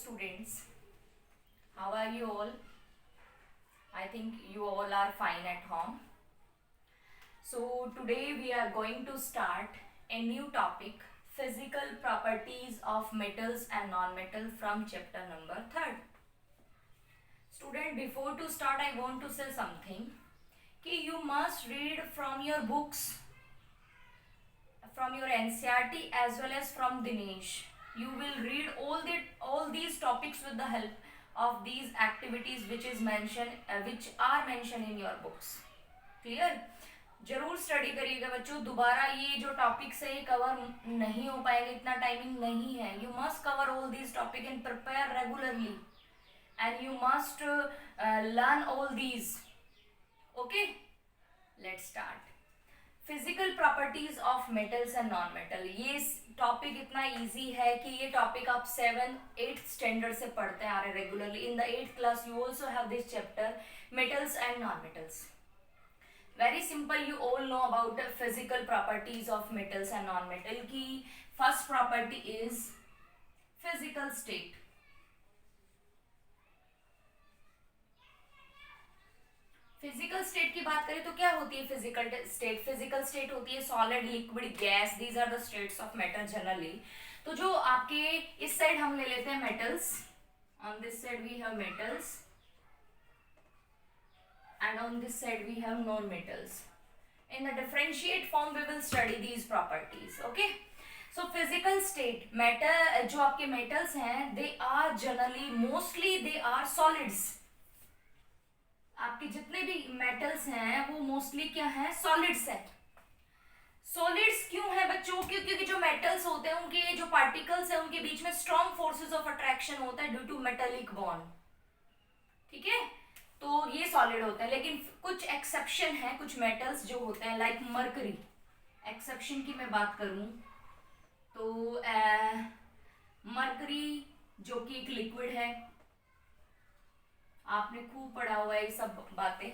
students, how are you all? I think you all are fine at home. So today we are going to start a new topic, physical properties of metals and non-metal from chapter number 3rd. Student, before to start I want to say something कि you must read from your books, from your NCERT as well as from Dinesh. You will read all these topics with the help of these activities which are mentioned in your books. Clear? जरूर study करिएगा बच्चों. दोबारा ये जो topics है ये cover नहीं हो पाएगा, इतना टाइमिंग नहीं है. You must cover all these topic and prepare regularly and you must learn all these. Okay, let's start. Physical properties of metals and non metal. ये टॉपिक इतना इजी है कि ये टॉपिक आप 7th-8th स्टैंडर्ड से पढ़ते आ रहे regularly. In the 8th class you also have this chapter metals and non metals. Very simple, you all know about the physical properties of metals and non-metal. की first property is physical state. Physical state की बात करें तो क्या होती है physical state? Physical state होती है solid, liquid, gas. These are the states of metal generally. तो जो आपके इस साइड हम ले लेते हैं metals, on this side we have metals and on this side we have non-metals. In the differentiate form we will study these properties. Okay, so physical state, matter जो आपके metals हैं they are generally mostly they are solids. आपके जितने भी metals हैं वो mostly क्या हैं? solids हैं. solids क्यों है बच्चों? क्योंकि जो metals होते हैं उनके जो particles हैं उनके बीच में strong forces of attraction होता है due to metallic bond. ठीक है, तो ये सॉलिड होता है. लेकिन कुछ एक्सेप्शन है, कुछ मेटल्स जो होते हैं लाइक मरकरी. एक्सेप्शन की मैं बात करूं तो मरकरी जो कि एक लिक्विड है, आपने खूब पढ़ा हुआ है ये सब बातें.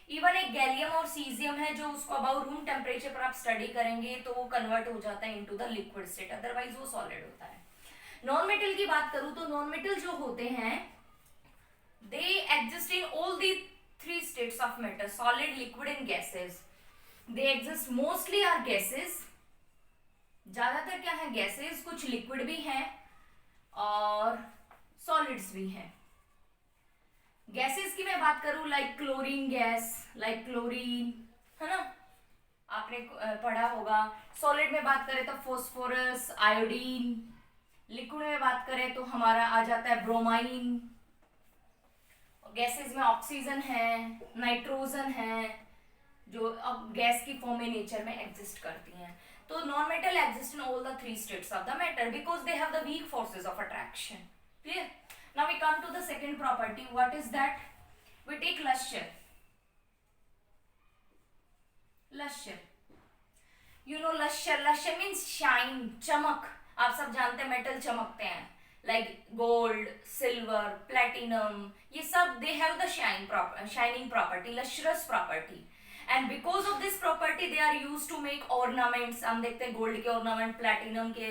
इवन एक गैलियम और सीजियम है जो उसको अबाउट रूम टेम्परेचर पर आप स्टडी करेंगे तो वो कन्वर्ट हो जाता है into the liquid state, otherwise वो सॉलिड होता है. नॉन मेटल की बात करूं तो नॉन मेटल जो होते हैं they exist in all the three states of matter, solid, liquid and gases. They exist mostly are gases. ज्यादातर क्या है? gases. कुछ liquid भी हैं और solids भी हैं. gases की मैं बात करूं like chlorine gas, like chlorine, है ना, आपने पढ़ा होगा. solid में बात करें तो phosphorus, iodine. liquid में बात करें तो हमारा आ जाता है bromine. गैसेस में ऑक्सीजन है, नाइट्रोजन है, जो अब गैस की फॉर्म में नेचर में एग्जिस्ट करती हैं. तो non metal exist in all the three states of the matter because they have the weak forces of attraction. Clear? Now we come to the second property. What is that? We take lustre. Lustre, you know lustre. Lustre means shine, चमक. आप सब जानते हैं metal चमकते हैं like gold, silver, platinum. ये सब they have the shining property, lustrous property. And because of this property they are used to make ornaments. हम देखते हैं गोल्ड के ornament, platinum के,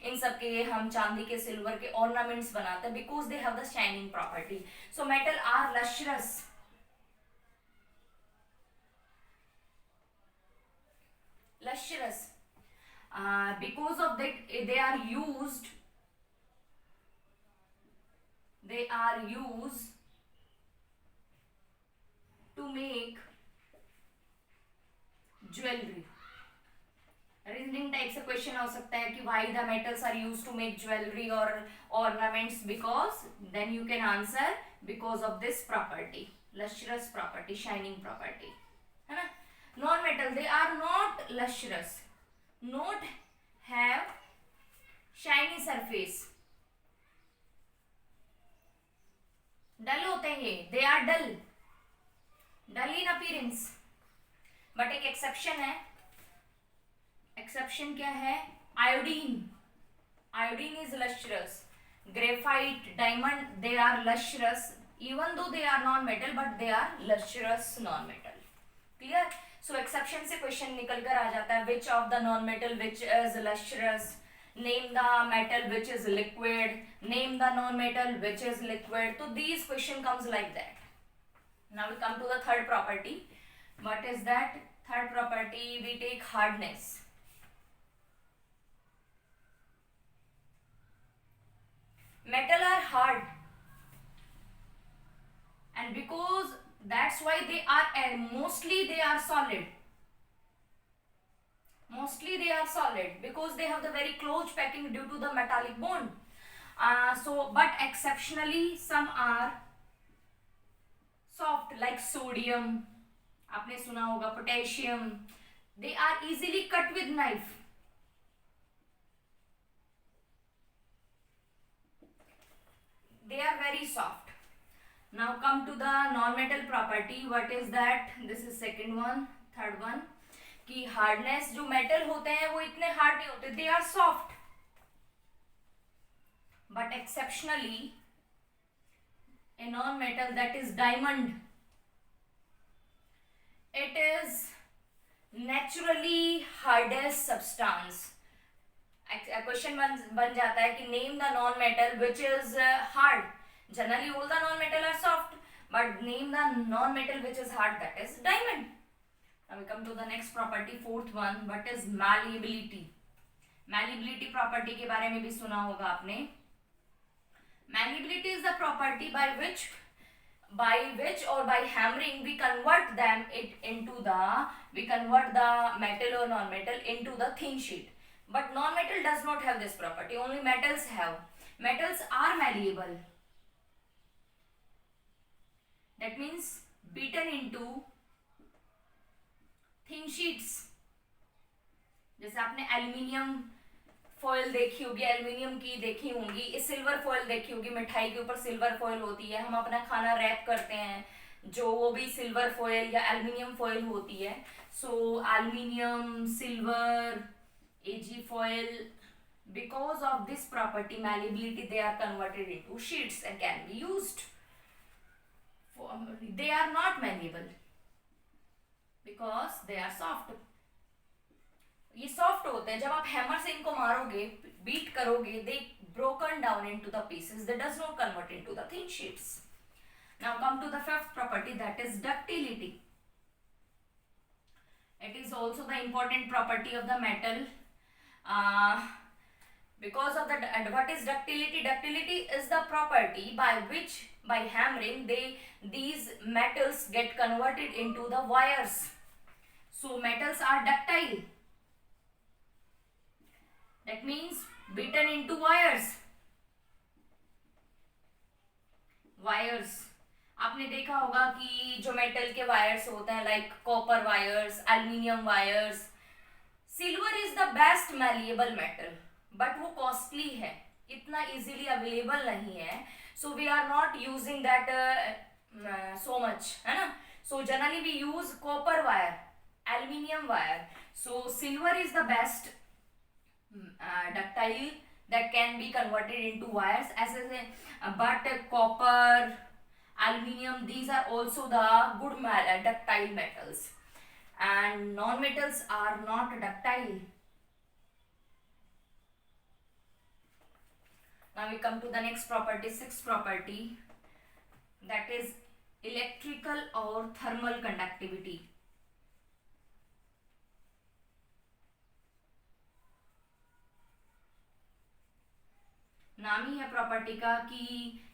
इन सब के, हम चांदी के, सिल्वर के ornaments बनाते हैं because they have the shining property. So metal are lustrous. Lustrous. Because of that they are used to make jewellery. Reasoning type से क्वेश्चन हो सकता है कि why the metals are used to make jewellery और ornaments. Because then you can answer because of this property, lustrous property, shining property, है ना. Non metal they are not lustrous, not have shiny surface. Dull होते हैं ये, they are dull in appearance. But एक exception है. Exception क्या है? Iodine. Iodine is lustrous. Graphite, diamond, they are lustrous even though they are non metal but they are lustrous non metal. Clear? So exception से question निकल कर आ जाता है which of the non metal which is lustrous. name the metal which is liquid, name the non-metal which is liquid. So these question comes like that. Now we come to the third property. What is that? Third property, we take hardness. Metal are hard, and because that's why they are mostly they are solid. Mostly they are solid because they have the very close packing due to the metallic bond. But exceptionally some are soft, like sodium, आपने सुना होगा, potassium. They are easily cut with knife. They are very soft. Now come to the non-metal property. What is that? This is second one. Third one, कि hardness जो metal होते हैं वो इतने hard नहीं होते, they are soft. But exceptionally a non-metal, that is diamond, it is naturally hardest substance. Question बन जाता है कि name the non metal which is hard. Generally all the non metal are soft, but name the non metal which is hard, that is diamond. Now we come to the next property, fourth one. What is malleability? Malleability property के बारे में भी सुना होगा आपने. Malleability is the property by which or by hammering we convert the metal or non-metal into the thin sheet. But non-metal does not have this property. Only metals have. Metals are malleable. That means beaten into thin sheets. जैसे आपने aluminium foil देखी होगी, aluminium की देखी होंगी, silver foil देखी होगी, मिठाई के ऊपर सिल्वर फॉयल होती है, हम अपना खाना रैप करते हैं, जो वो भी सिल्वर फॉयल या एल्यूमिनियम फॉयल होती है. So aluminium, silver, AG foil, because of this property malleability, they are converted into sheets and can be used. They are not malleable because they are soft. ये soft होते हैं, जब आप hammer से इनको मारोगे, बीट करोगे, they broken down into the pieces, they does not convert into the thin sheets. Now come to the fifth property, that is ductility. It is also the important property of the metal. Because of the what is ductility? Ductility is the property by which by hammering these metals get converted into the wires. So metals are ductile. That means beaten into wires. Wires. आपने देखा होगा कि जो metal के wires होते हैं, like copper wires, aluminium wires. Silver is the best malleable metal, but वो costly है, इतना इजीली अवेलेबल नहीं है. So we are not using that so much, है ना. So generally we use copper wire, aluminium wire. So silver is the best ductile that can be converted into wires, but copper, aluminium, these are also the good ductile metals, and non-metals are not ductile. Now we come to the next property, sixth property, that is electrical or thermal conductivity. नाम ही है property का कि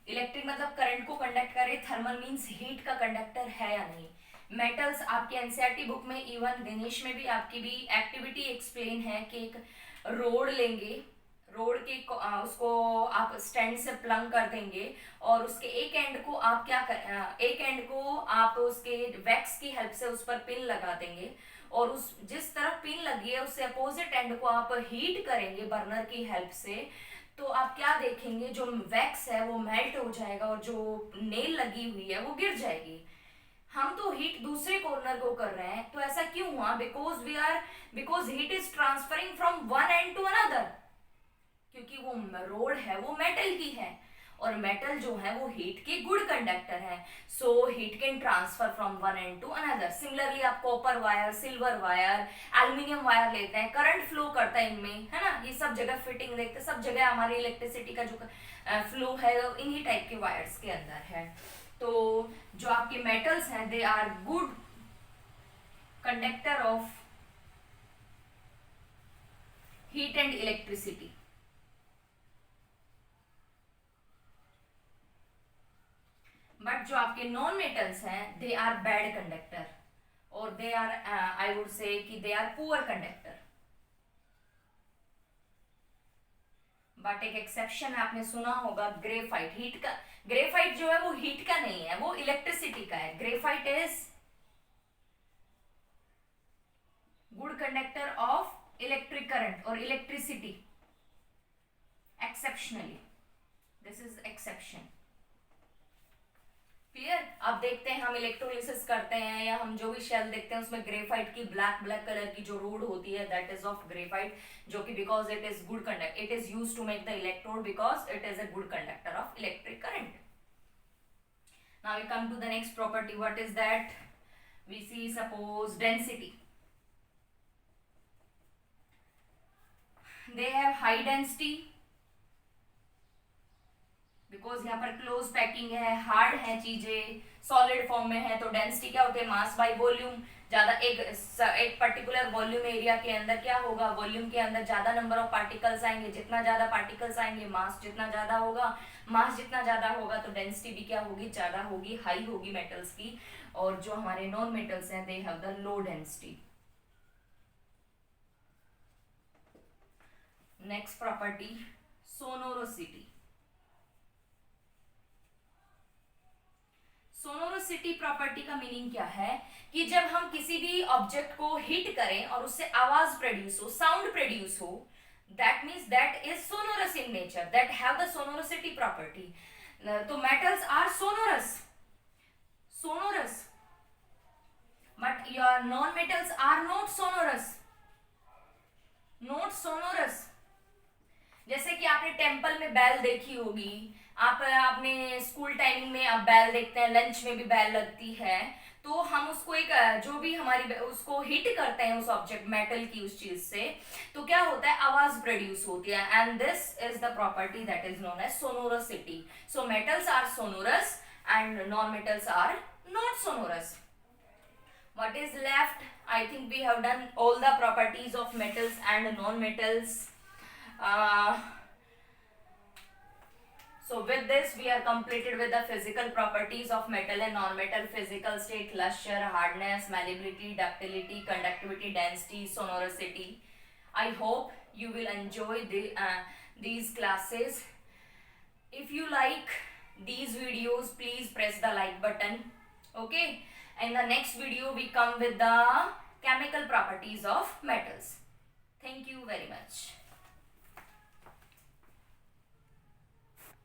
electric मतलब current को conduct करे, thermal means heat का conductor है या नहीं. मेटल्स आपके एनसीईआरटी बुक में, इवन दिनेश में भी आपकी भी एक्टिविटी एक्सप्लेन है कि एक रोड लेंगे, रोड के उसको आप स्टैंड से प्लंग कर देंगे और उसके एक एंड को आप एक एंड को आप उसके वैक्स की हेल्प से उस पर पिन लगा देंगे और उस जिस तरफ पिन लगी है उससे अपोजिट एंड को आप हीट करेंगे बर्नर की हेल्प से. तो आप क्या देखेंगे, जो वैक्स है वो मेल्ट हो जाएगा और जो नेल लगी हुई है वो गिर जाएगी. हम तो हीट दूसरे कॉर्नर को कर रहे हैं, तो ऐसा क्यों हुआ? Because heat is transferring from one end to another, क्योंकि वो रोड है वो मेटल की है और मेटल जो है वो हीट के गुड कंडक्टर है, so heat can transfer from one end to another. Similarly आप copper wire, silver wire, aluminium wire लेते हैं, करंट फ्लो करता है इनमें, है ना, ये सब जगह फिटिंग देखते हैं, सब जगह हमारी इलेक्ट्रिसिटी का जो फ्लो है इन्हीं टाइप के वायर्स के अंदर है। तो जो आपके मेटल्स हैं they are good conductor of heat and electricity. But जो आपके नॉन मेटल्स हैं दे आर बैड कंडक्टर, और they are I would say कि they are poor conductor. But एक एक्सेप्शन आपने सुना होगा, ग्रेफाइट। हीट का ग्रेफाइट जो है वो हीट का नहीं है, वो इलेक्ट्रिसिटी का है। Graphite is good conductor of electric current और electricity exceptionally, this is exception. Clear? अब देखते हैं हम इलेक्ट्रोलिसिस करते हैं या हम जो भी शेल देखते हैं उसमें ग्रेफाइट की ब्लैक कलर की जो रोड होती है दैट इज ऑफ ग्रेफाइट, जो कि because it is good conduct, it is used to make the electrode because it is a good conductor of electric current. Now we come to the next property, what is that? We see suppose density, they have high density because यहाँ पर close packing है, hard है चीजें, solid form में है, तो density क्या होती है? Mass by volume. ज्यादा एक पर्टिकुलर वॉल्यूम एरिया के अंदर क्या होगा? वॉल्यूम के अंदर ज्यादा नंबर ऑफ पार्टिकल्स आएंगे, जितना ज्यादा पार्टिकल्स आएंगे मास जितना ज्यादा होगा, मास जितना ज्यादा होगा तो डेंसिटी भी क्या होगी? ज्यादा होगी, हाई होगी मेटल्स की। और जो हमारे नॉन मेटल्स हैं they have the low density. Next property, sonorosity. Sonorosity property का मीनिंग क्या है कि जब हम किसी भी ऑब्जेक्ट को हिट करें और उससे आवाज प्रोड्यूस हो, साउंड प्रोड्यूस हो, that means that is sonorous in nature, that have the sonorosity property. तो metals are sonorous, sonorous, but your non metals are not sonorous, not sonorous. जैसे कि आपने टेम्पल में बैल देखी होगी, आपने स्कूल टाइमिंग में आप बैल देखते हैं, लंच में भी बैल लगती है, तो हम उसको एक जो भी हमारी उसको हिट करते हैं उस ऑब्जेक्ट मेटल की उस चीज से, तो क्या होता है? आवाज प्रोड्यूस होती है, and this is the property that is known as sonorosity. So metals are sonorous and non metals are not sonorous. What is left? I think we have done all the properties of metals and non-metals. So with this we are completed with the physical properties of metal and non-metal: physical state, luster, hardness, malleability, ductility, conductivity, density, sonorosity. I hope you will enjoy these classes. If you like these videos, please press the like button. Okay, in the next video we come with the chemical properties of metals. Thank you very much.